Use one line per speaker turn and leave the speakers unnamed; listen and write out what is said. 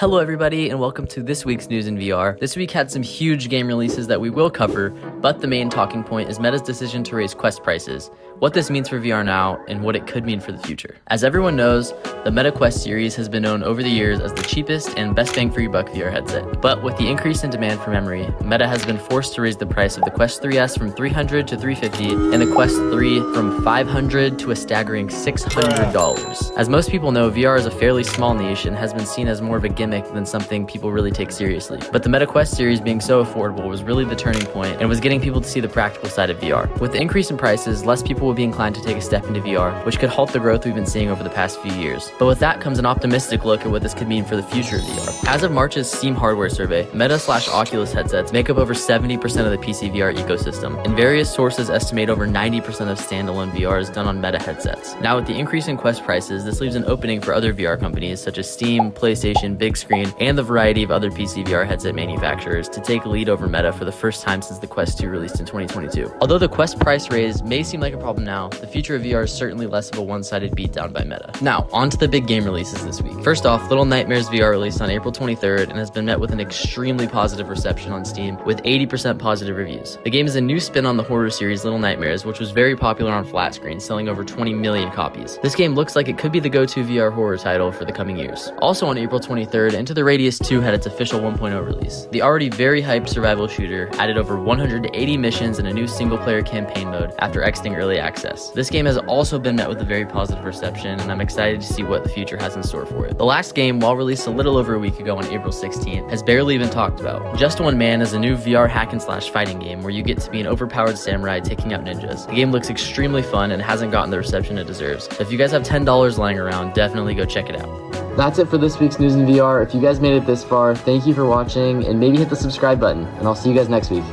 Hello everybody and welcome to this week's News in VR. This week had some huge game releases that we will cover, but the main talking point is Meta's decision to raise Quest prices, what this means for VR now, and what it could mean for the future. As everyone knows, the Meta Quest series has been known over the years as the cheapest and best bang for your buck VR headset. But with the increase in demand for memory, Meta has been forced to raise the price of the Quest 3S from $300 to $350 and the Quest 3 from $500 to a staggering $600. As most people know, VR is a fairly small niche and has been seen as more of a gimmick than something people really take seriously. But the Meta Quest series being so affordable was really the turning point and was getting people to see the practical side of VR. With the increase in prices, less people will be inclined to take a step into VR, which could halt the growth we've been seeing over the past few years. But with that comes an optimistic look at what this could mean for the future of VR. As of March's Steam hardware survey, Meta/Oculus headsets make up over 70% of the PC VR ecosystem, and various sources estimate over 90% of standalone VR is done on Meta headsets. Now with the increase in Quest prices, this leaves an opening for other VR companies such as Steam, PlayStation, Big Screen, and the variety of other PC VR headset manufacturers to take lead over Meta for the first time since the Quest 2 released in 2022. Although the Quest price raise may seem like a problem now, the future of VR is certainly less of a one-sided beatdown by Meta. Now, on to the big game releases this week. First off, Little Nightmares VR released on April 23rd and has been met with an extremely positive reception on Steam with 80% positive reviews. The game is a new spin on the horror series Little Nightmares, which was very popular on flat screen, selling over 20 million copies. This game looks like it could be the go-to VR horror title for the coming years. Also on April 23rd, Into the Radius 2 had its official 1.0 release. The already very hyped survival shooter added over 180 missions and a new single-player campaign mode after exiting early access. This game has also been met with a very positive reception, and I'm excited to see what the future has in store for it. The last game, while released a little over a week ago on April 16th, has barely been talked about. Just One Man is a new VR hack-and-slash fighting game where you get to be an overpowered samurai taking out ninjas. The game looks extremely fun and hasn't gotten the reception it deserves. So if you guys have $10 lying around, definitely go check it out. That's it for this week's News in VR. If you guys made it this far, thank you for watching, and maybe hit the subscribe button, and I'll see you guys next week.